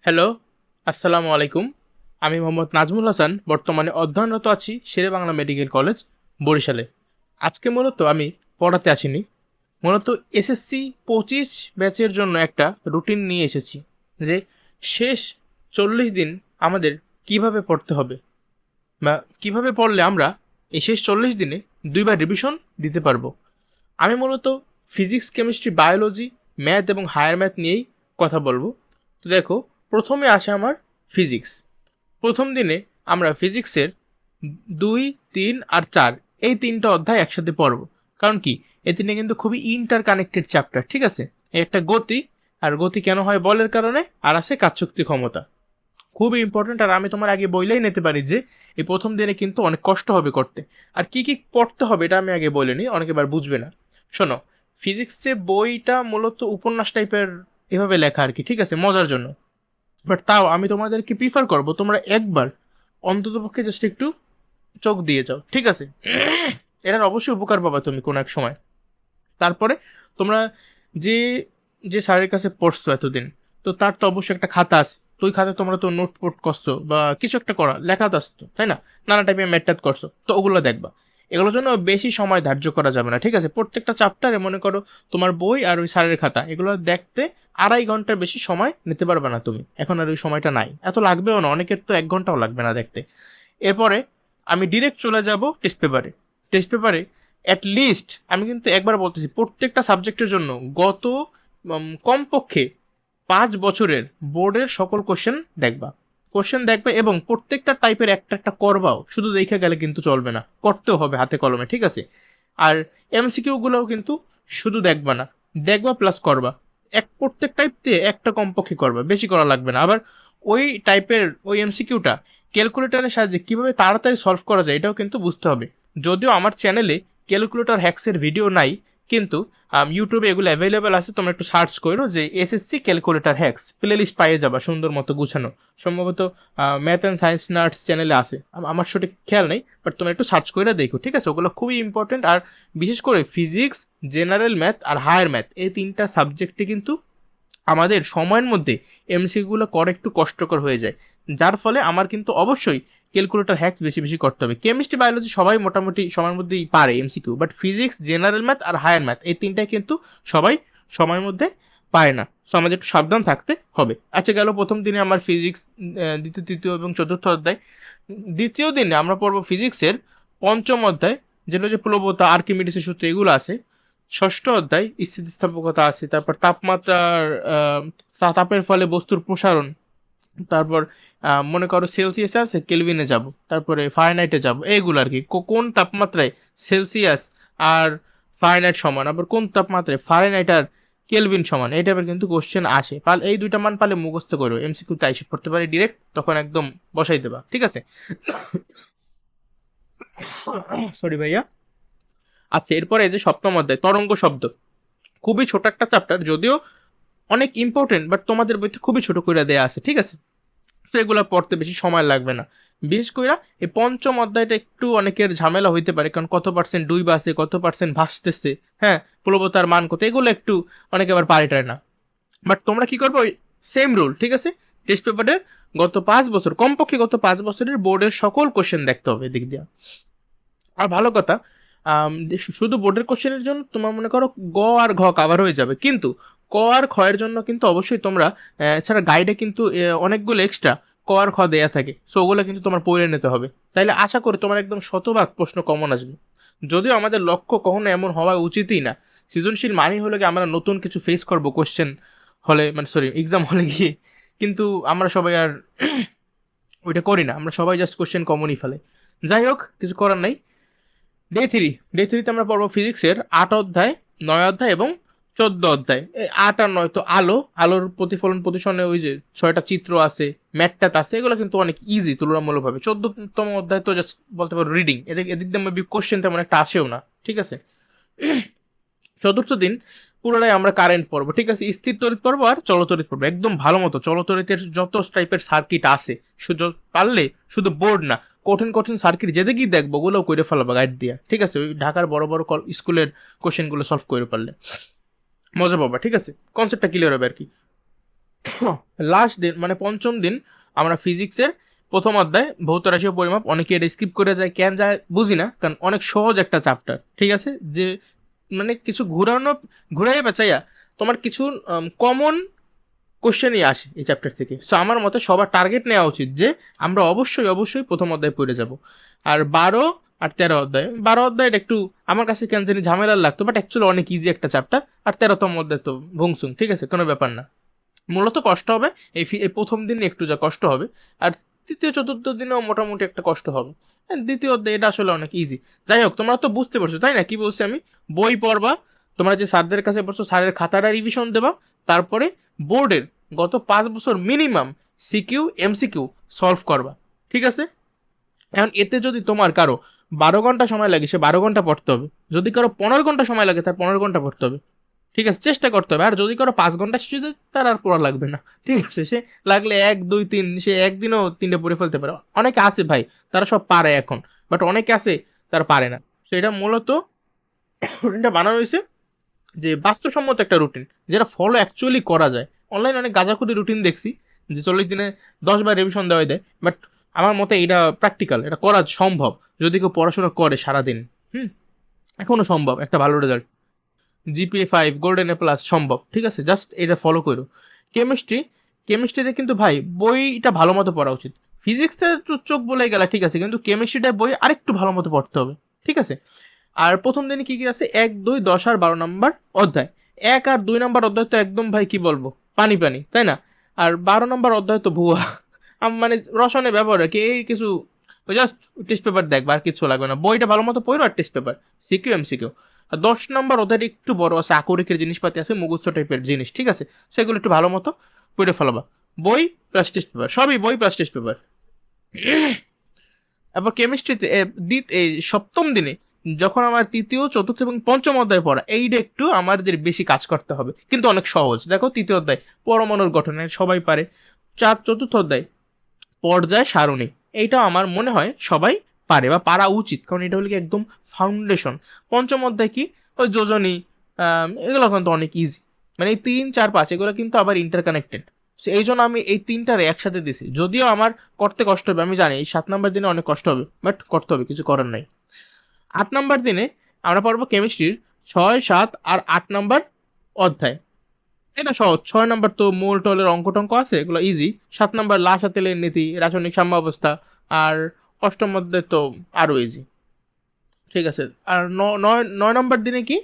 Hello, আসসালামু আলাইকুম। আমি মোহাম্মদ নাজমুল হাসান, বর্তমানে অধ্যয়নরত আছি শেরে বাংলা মেডিকেল কলেজ, বরিশালে। আজকে মূলত আমি পড়াতে আসিনি, মূলত এসএসসি 25 ব্যাচের জন্য একটা রুটিন নিয়ে এসেছি যে শেষ 40 দিন আমাদের কিভাবে পড়তে হবে বা কিভাবে পড়লে আমরা এই শেষ 40 দিনে দুইবার রিভিশন দিতে পারবো। আমি মূলত ফিজিক্স, কেমিস্ট্রি, বায়োলজি, ম্যাথ এবং হায়ার ম্যাথ নিয়েই কথা বলবো। তো দেখো, প্রথমে আসে আমার ফিজিক্স। প্রথম দিনে আমরা ফিজিক্সের 2, 3 আর 4 এই তিনটা অধ্যায় একসাথে পড়ব। কারণ কি, এই তিনটা কিন্তু খুবই ইন্টার কানেক্টেড চ্যাপ্টার, ঠিক আছে? একটা গতি, আর গতি কেন হয় বলের কারণে, আর আছে কাজশক্তি ক্ষমতা। খুবই ইম্পর্টেন্ট। আর আমি তোমার আগে বইলেই নিতে পারি যে এই প্রথম দিনে কিন্তু অনেক কষ্ট হবে করতে। আর কি কি পড়তে হবে এটা আমি আগে বলে নিই, অনেকে এবার বুঝবে না। শোনো, ফিজিক্সে বইটা মূলত উপন্যাস টাইপের এভাবে লেখা আর কি, ঠিক আছে, মজার জন্য। বাট তাও আমি তোমাদেরকে প্রিফার করবো তোমরা একবার অন্ততপক্ষে জাস্ট একটু চোখ দিয়ে যাও, ঠিক আছে? এটার অবশ্যই উপকার পাবা তুমি কোনো এক সময়। তারপরে তোমরা যে যে স্যারের কাছে পড়ছো এতদিন, তো তার তো অবশ্যই একটা খাতা আছে। তো ওই খাতায় তোমরা তো নোট পোট করছো বা কিছু একটা করা লেখা তো আসতো, তাই না? নানা টাইপের ম্যাটটাত করছো, তো ওগুলো দেখবা। এগুলোর জন্য বেশি সময় ধার্য করা যাবে না, ঠিক আছে? প্রত্যেকটা চ্যাপ্টারে মনে করো তোমার বই আর ওই স্যারের খাতা এগুলো দেখতে 2.5 ঘন্টার বেশি সময় নিতে পারবে না তুমি। এখন আর ওই সময়টা নাই, এত লাগবেও না, অনেকের তো 1 ঘন্টাও লাগবে না দেখতে। এরপরে আমি ডিরেক্ট চলে যাব টেস্ট পেপারে। টেস্ট পেপারে অ্যাট লিস্ট আমি কিন্তু একবার বলতেছি, প্রত্যেকটা সাবজেক্টের জন্য গত কমপক্ষে 5 বছরের বোর্ডের সকল কোশ্চেন দেখবে এবং প্রত্যেকটা টাইপের একটা একটা করবাও। শুধু দেখে গেলে কিন্তু চলবে না, করতেও হবে হাতে কলমে, ঠিক আছে? আর এমসিকিউ গুলোও কিন্তু শুধু দেখবা না, দেখবা প্লাস করবা। প্রত্যেক টাইপ দিয়ে একটা কমপক্ষে করবা, বেশি করা লাগবে না। আবার ওই টাইপের ওই এমসিকিউটা ক্যালকুলেটরের সাহায্যে কিভাবে তাড়াতাড়ি সলভ করা যায় এটাও কিন্তু বুঝতে হবে। যদিও আমার চ্যানেলে ক্যালকুলেটর হ্যাক্সের ভিডিও নাই, কিন্তু ইউটিউবে এগুলো অ্যাভেলেবেল আছে। তোমরা একটু সার্চ করো যে SSC calculator hacks, playlist পাইয়ে যাবা সুন্দর মতো গুছানো। সম্ভবত ম্যাথ অ্যান্ড সায়েন্স নার্স চ্যানেলে আছে, আমার সঠিক খেয়াল নেই, বাট তোমরা একটু সার্চ করে দেখো, ঠিক আছে? ওগুলো খুবই ইম্পর্টেন্ট। আর বিশেষ করে ফিজিক্স, জেনারেল ম্যাথ আর হায়ার ম্যাথ এই তিনটা সাবজেক্টে কিন্তু আমাদের সময়ের মধ্যে এমসিকিউগুলো করা একটু কষ্টকর হয়ে যায়। যার ফলে আমার কিন্তু অবশ্যই ক্যালকুলেটর হ্যাক্স বেশি বেশি করতে হবে। কেমিস্ট্রি, বায়োলজি সবাই মোটামুটি সময়ের মধ্যেই পারে MCQ, but physics, general math আর হায়ার ম্যাথ এই তিনটাই কিন্তু সবাই সময়ের মধ্যে পায় না। সো আমাদের একটু সাবধান থাকতে হবে। আচ্ছা, গেল প্রথম দিনে আমার ফিজিক্স, দ্বিতীয়, তৃতীয় এবং চতুর্থ অধ্যায়। দ্বিতীয় দিনে আমরা পড়বো ফিজিক্সের পঞ্চম অধ্যায়, যেগুলো যে প্লবতা, আর্কিমিডিসের সূত্র এগুলো আছে। ষষ্ঠ অধ্যায় স্থিতিস্থাপকতা আছে। তারপর তাপমাত্রার তাপের ফলে বস্তুর প্রসারণ। তারপর মনে করো সেলসিয়াস আছে, কেলভিনে যাব, তারপরে ফারেনহাইটে যাব, এইগুলো আর কি। কোন তাপমাত্রায় সেলসিয়াস আর ফারেনহাইট সমান, আবার কোন তাপমাত্রায় ফারেনহাইট আর কেলভিন সমান, এই টাইপের কিন্তু কোশ্চেন আসে। এই দুইটা মান পালে মুখস্থ করো, এমসিকিউ তাই করতে পারি ডিরেক্ট, তখন একদম বসাই দেবা, ঠিক আছে? সরি ভাইয়া। আচ্ছা, এরপরে এই যে সপ্তম অধ্যায় তরঙ্গ শব্দ, খুবই ছোট একটা চ্যাপ্টার, যদিও অনেক ইম্পর্টেন্ট, বাট তোমাদের বইতে খুবই ছোট করে দেয়া আছে, ঠিক আছে? তো এগুলো পড়তে বেশি সময় লাগবে না। বিশেষ করে এই পঞ্চম অধ্যায়টা একটু অনেকের ঝামেলা হইতে পারে, কারণ কত পার্সেন্ট ডুইবা আছে, কত পার্সেন্ট ভাসতেছে, হ্যাঁ, প্লবতার মান কত, এগুলো একটু অনেকে আবার পারে না। বাট তোমরা কি করবো, ওই সেম রুল, ঠিক আছে? টেস্ট পেপারের গত 5 বছর, কমপক্ষে গত 5 বছরের বোর্ডের সকল কোশ্চেন দেখতে হবে এদিক দিয়ে। আর ভালো কথা, শুধু বোর্ডের কোশ্চেনের জন্য তোমার মনে করো গ আর ঘ কাভার হয়ে যাবে, কিন্তু ক আর খ এর জন্য কিন্তু অবশ্যই তোমরা এছাড়া গাইডে কিন্তু অনেকগুলো এক্সট্রা ক আর খ দেয়া থাকে, সো ওগুলো কিন্তু তোমার পড়ে নিতে হবে। তাইলে আশা করি তোমার একদম শতভাগ প্রশ্ন কমন আসবে। যদিও আমাদের লক্ষ্য কখনো এমন হওয়া উচিতই না। সৃজনশীল মানেই হলো কি আমরা নতুন কিছু ফেস করবো কোশ্চেন হলে, মানে সরি এক্সাম হলে গিয়ে। কিন্তু আমরা সবাই আর ওইটা করি না, আমরা সবাই জাস্ট কোশ্চেন কমনই ফেলে। যাই হোক, কিছু করার নাই। ডে থ্রিতে আমরা পড়বো ফিজিক্সের 8 অধ্যায়, 9 অধ্যায় এবং 14 অধ্যায়। 8 আর 9 তো আলোর প্রতিফলন প্রতিসরণে ওই যে 6টা চিত্র আছে, ম্যাটটাত আছে, এগুলো কিন্তু অনেক ইজি তুলনামূলকভাবে। 14তম অধ্যায় তো জাস্ট বলতে পারো রিডিং, এদিক এদিক দিয়ে কোশ্চেন তেমন একটা আসেও না, ঠিক আছে? চতুর্থ দিন পুরোটাই আমরা কারেন্ট পড়বো, ঠিক আছে? স্থির তড়িৎ পড়বো আর চলতড়িৎ পড়বো একদম ভালো মতো। চলতড়িতের যত টাইপের সার্কিট আছে, শুধু পারলে শুধু বোর্ড না, কঠিন কঠিন সার্কিট যেদিকেই দেখবো ওগুলোও করে ফেলাবো গাইড দিয়া, ঠিক আছে? ওই ঢাকার বড় বড় স্কুলের কোশ্চেনগুলো সলভ করে পারলে মজা পাবা, ঠিক আছে? কনসেপ্টটা ক্লিয়ার হবে আর কি। লাস্ট দিন মানে পঞ্চম দিন আমরা ফিজিক্সের প্রথম অধ্যায় ভৌত রাশি ও পরিমাপ, অনেকে এটা স্কিপ করে যায়, কেন যায় বুঝি না, কারণ অনেক সহজ একটা চ্যাপ্টার, ঠিক আছে, যে মানে কিছু ঘুরাইয়া পেঁচাইয়া তোমার কিছু কমন কোশ্চেনই আসে এই চ্যাপ্টার থেকে। সো আমার মতে সবার টার্গেট নেওয়া উচিত যে আমরা অবশ্যই অবশ্যই প্রথম অধ্যায় পড়ে যাব। আর 12 আর 13 অধ্যায়, 12 অধ্যায়টা একটু আমার কাছে কেন জানি ঝামেলার লাগতো, বাট অ্যাকচুয়ালি অনেক ইজি একটা চ্যাপ্টার। আর 13তম অধ্যায় তো ভংসুং, ঠিক আছে, কোনো ব্যাপার না। মূলত কষ্ট হবে এই প্রথম দিন একটু যা কষ্ট হবে, আর তৃতীয় চতুর্থ দিনেও মোটামুটি একটা কষ্ট হবে। দ্বিতীয় অধ্যায় এটা আসলে অনেক ইজি। যাই হোক, তোমরা তো বুঝতে পারছো তাই না কি বলছি আমি? বই পড়বা, তোমরা যে স্যারদের কাছে পড়ছো স্যারের খাতাটা রিভিশন দেবা, তারপরে বোর্ডের গত 5 বছর মিনিমাম সিকিউ এমসিকিউ সলভ করবা, ঠিক আছে? এখন এতে যদি তোমার কারো 12 ঘন্টা সময় লাগে, সে 12 ঘন্টা পড়তে হবে। যদি কারো 15 ঘন্টা সময় লাগে, তার 15 ঘন্টা পড়তে হবে, ঠিক আছে, চেষ্টা করতে হবে। আর যদি কারো 5 ঘন্টা শেষে যায়, তার আর পড়া লাগবে না, ঠিক আছে, সে লাগলে 1 2 3 সে একদিনও 3টে পড়ে ফেলতে পারে। অনেকে আছে ভাই তারা সব পারে এখন, বাট অনেকে আছে তারা পারে না। তো এটা মূলত রুটিনটা বানানো হয়েছে যে বাস্তবসম্মত একটা রুটিন, যেটা ফলো অ্যাকচুয়ালি করা যায়। অনলাইনে অনেক গাঁজাখুরি রুটিন দেখছি যে 40 দিনে 10 বার রিভিশন দেওয়া দেয়, বাট আমার মতে এটা প্র্যাকটিক্যাল, এটা করা সম্ভব যদি কেউ পড়াশোনা করে সারাদিন। হুম, এখনো সম্ভব একটা ভালো রেজাল্ট, GPA 5 গোল্ডেন A+ সম্ভব, ঠিক আছে, জাস্ট এটা ফলো করো। কেমিস্ট্রিতে কিন্তু ভাই বইটা ভালো মতো পড়া উচিত। ফিজিক্সে তো চোখ বলে গেলা, ঠিক আছে, কিন্তু কেমিস্ট্রিটা বই আরেকটু ভালো মতো পড়তে হবে, ঠিক আছে। আর প্রথম দিনে কি কি আছে, 1 2 10 আর 12 নম্বর অধ্যায়। 1 আর 2 নম্বর অধ্যায় তো একদম ভাই কি বলবো, পানি পানি, তাই না? আর 12 নম্বর অধ্যায় তো ভুয়া। মানে রসনে ব্যবহার কি এই কিছু, ওই জাস্ট টেস্ট পেপার দেখবা, আর কিছু লাগবে না, বইটা ভালো মতো পড়ো আর টেস্ট পেপার, সিকিউ এমসিকিউ। আর 10 নম্বর অধ্যায়টা একটু বড় আছে, আকরিকের জিনিসপাতি আছে, মুখস্থ টাইপের জিনিস, ঠিক আছে, সেগুলো একটু ভালো মতো পড়ে ফেলাবা। বই প্লাস টেস্ট পেপার, সবই বই প্লাস টেস্ট পেপার। এবার কেমিস্ট্রিতে এই সপ্তম দিনে যখন আমার তৃতীয় চতুর্থ এবং পঞ্চম অধ্যায় পড়া, এইটা একটু আমাদের বেশি কাজ করতে হবে, কিন্তু অনেক সহজ। দেখো তৃতীয় অধ্যায় পরমাণুর গঠনে সবাই পারে। চতুর্থ অধ্যায় পর্যায় সারণী, এইটা আমার মনে হয় সবাই পারে বা পারা উচিত, কারণ এটা হলো কি একদম ফাউন্ডেশন। পঞ্চম অধ্যায় কি, ওই যোজনী, এগুলো কিন্তু অনেক ইজি। মানে এই 3 4 5 এগুলো কিন্তু আবার ইন্টারকানেক্টেড। এই জন্য আমি এই তিনটারে একসাথে দিছি, যদিও আমার করতে কষ্ট হবে, আমি জানি 7 নম্বর দিনে অনেক কষ্ট হবে, বাট করতে হবে, কিছু করার নাই। 8 নম্বর দিনে আমরা পড়বো কেমিস্ট্রির 6 7 আর 8 নম্বর অধ্যায়। এটা সহজ। 6 নম্বর তো মোল টোলের অঙ্ক টঙ্ক আছে, এগুলো ইজি। 7 নম্বর লাসা তেলের নীতি, রাসায়নিক সাম্যাবস্থা। আর অষ্টম অধ্যায় তো আরো ইজি, ঠিক আছে। আর 9 নম্বর দিনে কি,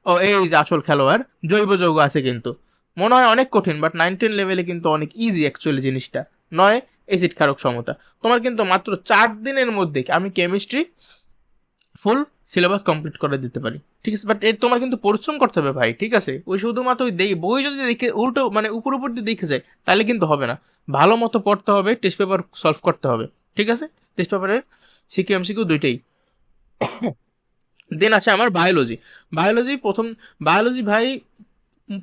ও এই যে আসল খেলোয়াড়, জৈব যৌগ আছে, কিন্তু মনে হয় অনেক কঠিন, বাট 9 10 লেভেলে কিন্তু অনেক ইজি অ্যাকচুয়ালি জিনিসটা। 9 অ্যাসিড ক্ষারক সমতা। তোমার কিন্তু মাত্র 4 দিনের মধ্যে আমি কেমিস্ট্রি ফুল সিলেবাস কমপ্লিট করে দিতে পারি, ঠিক আছে, বাট এর তোমার কিন্তু পরিশ্রম করতে হবে ভাই, ঠিক আছে। ওই শুধুমাত্র ওই বই যদি দেখে উল্টো মানে উপর উপর দিয়ে দেখে যায়, তাহলে কিন্তু হবে না। ভালো মতো পড়তে হবে, টেস্ট পেপার সলভ করতে হবে, ঠিক আছে। টেস্ট পেপারের সিকিউ এমসিকিউ দুইটাই। দেন আছে আমার বায়োলজি। বায়োলজি ভাই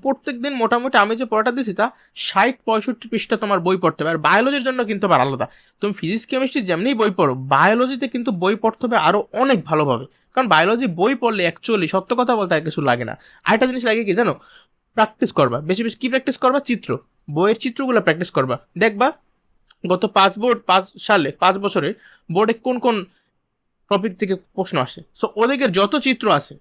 প্রত্যেক দিন মোটামুটি আমি যে পড়াটা দিছি তা 60 65 পৃষ্ঠা তোমার বই পড়তে হবে। আর বায়োলজির জন্য কিন্তু আবার আলাদা, তুমি ফিজিক্স কেমিস্ট্রি যেমনি বই পড়ো, বায়োলজিতে কিন্তু বই পড়তে হবে আরো অনেক ভালোভাবে, কারণ বায়োলজি বই পড়লে অ্যাকচুয়ালি সত্য কথা বলতে আর কিছু লাগে না। আরেকটা জিনিস লাগে কি জানো, প্র্যাকটিস করবা বেশি বেশি। কি প্র্যাকটিস করবা? চিত্র, বইয়ের চিত্রগুলো প্র্যাকটিস করবা। দেখবা গত 5 সালে 5 বছরে বোর্ডে কোন কোন টপিক থেকে প্রশ্ন আসে, সো ওদিকের যত চিত্র আছে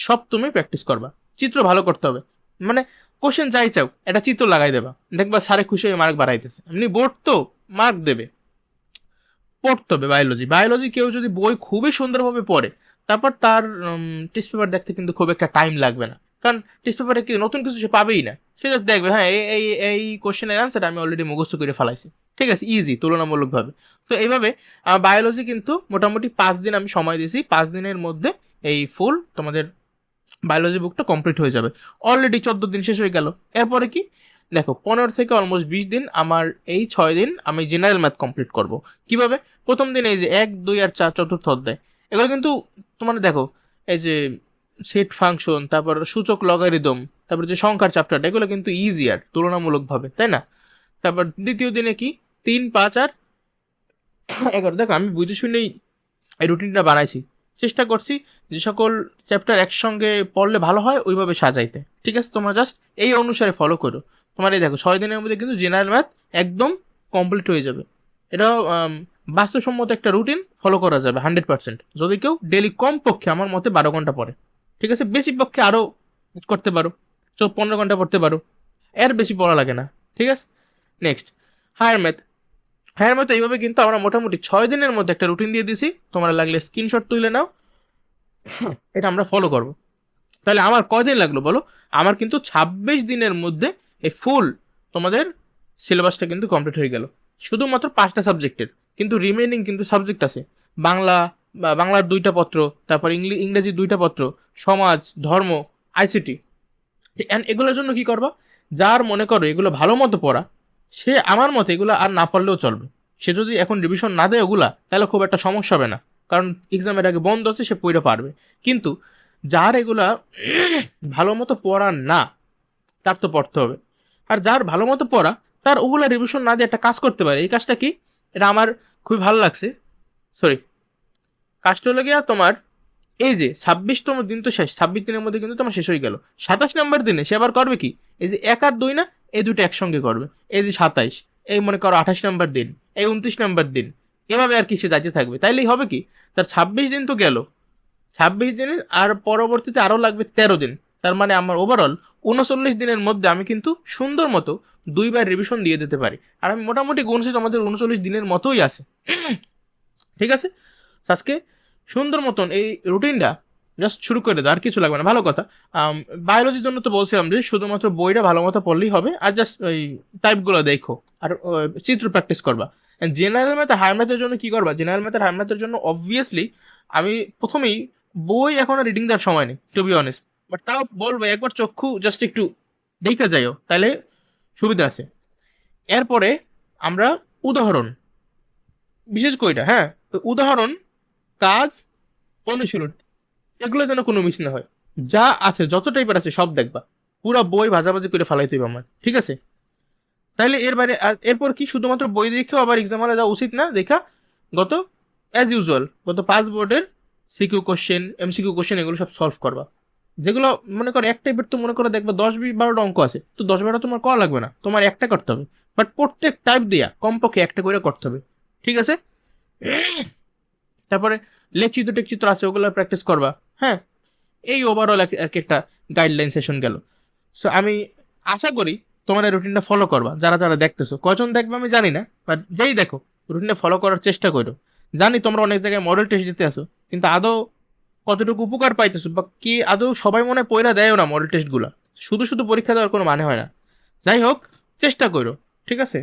সব তুমি প্র্যাকটিস করবা। চিত্র ভালো করতে হবে, মানে কোশ্চেন যাই চাও একটা চিত্র লাগাই দেবা, দেখবা সারে খুশি হয়ে মার্ক বাড়াইতেছে। এমনি বোর্ড তো মার্ক দেবে। পড়তে হবে বায়োলজি কেউ যদি বই খুবই সুন্দরভাবে পড়ে, তারপর তার টেস্ট পেপার দেখতে কিন্তু খুব একটা টাইম লাগবে না, কারণ টেস্ট পেপারে কি নতুন কিছু সে পাবেই না। সে জাস্ট দেখবে হ্যাঁ এই কোশ্চেনের অ্যান্সার আমি অলরেডি মুখস্থ করে ফেলাইছি, ঠিক আছে, ইজি তুলনামূলকভাবে। তো এইভাবে বায়োলজি কিন্তু মোটামুটি 5 দিন আমি সময় দিয়েছি, 5 দিনের মধ্যে এই ফুল তোমাদের বায়োলজি বুকটা কমপ্লিট হয়ে যাবে। অলরেডি 14 দিন শেষ হয়ে গেল। এরপরে কি, দেখো 15 থেকে অলমোস্ট 20 দিন আমার এই 6 দিন আমি জেনারেল ম্যাথ কমপ্লিট করব। কিভাবে? প্রথম দিন এই যে 1 2 আর 4 চতুর্থ অধ্যায়, এগুলো কিন্তু তোমার দেখো এই যে সেট ফাংশন, তারপর সূচক লগারিদম, তারপর যে সংখ্যার চ্যাপ্টারটা, এগুলো কিন্তু ইজিয়ার তুলনামূলকভাবে, তাই না? তারপর দ্বিতীয় দিনে কি 3 5 আর 11, দেখো আমি বুঝে শুনেই এই রুটিনটা বানাইছি, চেষ্টা করছি যে সকল চ্যাপ্টার একসঙ্গে পড়লে ভালো হয় ওইভাবে সাজাইতে, ঠিক আছে। তোমরা জাস্ট এই অনুসারে ফলো করো। তোমার এই দেখো 6 দিনের মধ্যে কিন্তু জেনারেল ম্যাথ একদম কমপ্লিট হয়ে যাবে। এটাও বাস্তবসম্মত একটা রুটিন ফলো করা যাবে 100%, যদি কেউ ডেলি কমপক্ষে আমার মতে 12 ঘন্টা পড়ে। ঠিক আছে, বেশি পক্ষে আরও করতে পারো, 15 ঘন্টা পড়তে পারো, এর বেশি পড়া লাগে না। ঠিক আছে, next higher math. Higher math এইভাবে কিন্তু আমরা মোটামুটি 6 দিনের মধ্যে একটা রুটিন দিয়ে দিছি, তোমরা লাগলে স্ক্রিনশট তুলে নাও, এটা আমরা ফলো করবো। তাহলে আমার কয়দিন লাগলো বলো? আমার কিন্তু 26 দিনের মধ্যে এই ফুল তোমাদের সিলেবাসটা কিন্তু কমপ্লিট হয়ে গেল, শুধুমাত্র 5টা সাবজেক্টের। কিন্তু রিমেইনিং কিন্তু সাবজেক্ট আছে, বাংলা, বাংলার 2টা পত্র, তারপর ইংরেজি 2টা পত্র, সমাজ, ধর্ম, আইসিটি। এগুলোর জন্য কি করবা? যার মনে করো এগুলো ভালো মতো পড়া, সে আমার মতে এগুলো আর না পড়লেও চলবে। সে যদি এখন রিভিশন না দেয় ওগুলা, তাহলে খুব একটা সমস্যা হবে না, কারণ এক্সামের আগে বন্ধ আছে, সে পড়তে পারবে। কিন্তু যার এগুলা ভালো মতো পড়া না, তার তো পড়তে হবে। আর যার ভালো মতো পড়া, তার ওগুলা রিভিশন না দিয়ে একটা কাজ করতে পারে। এই কাজটা কি? এটা আমার খুবই ভালো লাগছে। সরি, কাজটা হলো গিয়া তোমার এই যে 26তম দিন তো শেষ, 26 দিনের মধ্যে কিন্তু তোমার শেষ হয়ে গেল। 27 নম্বর দিনে সে আবার করবে কি? এই যে 1 আর 2 না, এই দুটো একসঙ্গে করবে। এই যে 27, এই মনে করো 28 নম্বর দিন, এই 29 নম্বর দিন, এভাবে আর কি সে যাইতে থাকবে। তাইলেই হবে কি, তার 26 দিন তো গেল, 26 দিনের আর পরবর্তীতে আরও লাগবে 13 দিন। তার মানে আমার ওভারঅল 39 দিনের মধ্যে আমি কিন্তু সুন্দর মতো 2বার রিভিশন দিয়ে দিতে পারি। আর আমি মোটামুটি গুনছি তোমাদের 39 দিনের মতোই আছে। ঠিক আছে, আজকে সুন্দর মতন এই রুটিনটা জাস্ট শুরু করে দাও, আর কিছু লাগবে না। ভালো কথা, বায়োলজির জন্য তো বলছিলাম যে শুধুমাত্র বইটা ভালো মতো পড়লেই হবে, আর জাস্ট ওই টাইপগুলো দেখো আর চিত্র প্র্যাকটিস করবা। জেনারেল ম্যাথ আর হায়ার ম্যাথের জন্য কি করবা? জেনারেল ম্যাথ আর হায়ার ম্যাথের জন্য অবভিয়াসলি আমি প্রথমেই বই এখন আর রিডিং দেওয়ার সময় নেই, টু বি অনেস্ট, বাট তাও বলবো একবার চক্ষু জাস্ট একটু দেখে যাইও, তাহলে সুবিধা আছে। এরপরে আমরা উদাহরণ, বিশেষ করে এটা, হ্যাঁ, উদাহরণ, কাজ, অনুশীলন, এগুলো যেন কোনো মিস না হয়। যা আছে, যত টাইপের আছে সব দেখবা, পুরো বই ভাজাভাজি করে ফেলাইতে হবে আমার। ঠিক আছে, তাইলে এর বাইরে আর এরপর কি শুধুমাত্র বই দেখেও আবার এক্সাম হলে যাওয়া উচিত না। দেখা গত অ্যাজ ইউজুয়াল গত 5 বোর্ডের সিকিউ কোশ্চেন, এমসিকিউ কোশ্চেন, এগুলো সব সলভ করবা। যেগুলো মনে করো এক টাইপের, তো মনে করো দেখবা 10-12টা অঙ্ক আছে, তো 10-12টা তোমার করা লাগবে না, তোমার একটা করতে হবে, বাট প্রত্যেক টাইপ দিয়া কমপক্ষে একটা করে করতে হবে। ঠিক আছে, তারপরে লেখচিত্র টেকচিত্র আছে, ওগুলো প্র্যাকটিস করবা। হ্যাঁ, এই ওভারঅল আর কি একটা গাইডলাইন সেশন গেল। সো আমি আশা করি তোমার এই রুটিনটা ফলো করবা। যারা যারা দেখতেছো, কজন দেখবে আমি জানি না, বাট যেই দেখো রুটিনটা ফলো করার চেষ্টা করো। জানি তোমরা অনেক জায়গায় মডেল টেস্ট দিতে আসো, কিন্তু আদৌ কতটুকু উপকার পাইতেছো, বা কি আদৌ সবাই মনে হয় পয়রা দেয়ও না মডেল টেস্টগুলো, শুধু শুধু পরীক্ষা দেওয়ার কোনো মানে হয় না। যাই হোক, চেষ্টা করো। ঠিক আছে,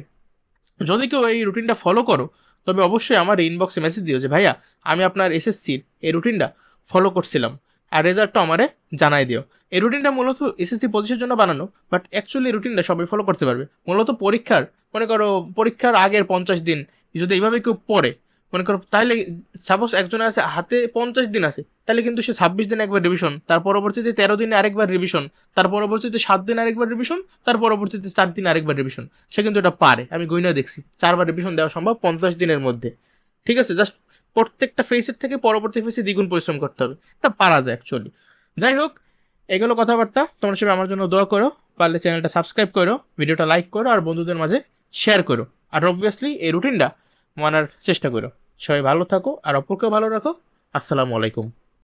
যদি কেউ এই রুটিনটা ফলো করো, তবে অবশ্যই আমার ইনবক্সে মেসেজ দিও যে ভাইয়া আমি আপনার এসএসসির এই রুটিনটা ফলো করছিলাম, আর রেজাল্টটা আমারে জানাই দিও। এই রুটিনটা মূলত এসএসসি পজিশনের জন্য বানানো, বাট অ্যাকচুয়ালি রুটিনটা সবাই ফলো করতে পারবে। মূলত পরীক্ষার, মনে করো পরীক্ষার আগের 50 দিন যদি এইভাবে কেউ পড়ে, মনে করো, তাহলে সাপোজ একজনের আছে হাতে 50 দিন আছে, তাহলে কিন্তু সে 26 দিন একবার রিভিশন, তার পরবর্তীতে 13 দিনে আরেকবার রিভিশন, তার পরবর্তীতে 7 দিন আরেকবার রিভিশন, তার পরবর্তীতে 4 দিন আরেকবার রিভিশন। সে কিন্তু এটা পারে, আমি গইনা দেখছি 4বার রিভিশন দেওয়া সম্ভব 50 দিনের মধ্যে। ঠিক আছে, জাস্ট প্রত্যেকটা ফেসের থেকে পরবর্তী ফেসে দ্বিগুণ পরিশ্রম করতে হবে, এটা পারা যায় অ্যাকচুয়ালি। যাই হোক, এগুলো কথাবার্তা, তোমরা সবাই আমার জন্য দোয়া করো, পারলে চ্যানেলটা সাবস্ক্রাইব করো, ভিডিওটা লাইক করো, আর বন্ধুদের মাঝে শেয়ার করো, আর অবভিয়াসলি এই রুটিনটা মানার চেষ্টা করো। সবাই ভালো থাকো আর অপরকেও ভালো রাখো। আসসালামু আলাইকুম।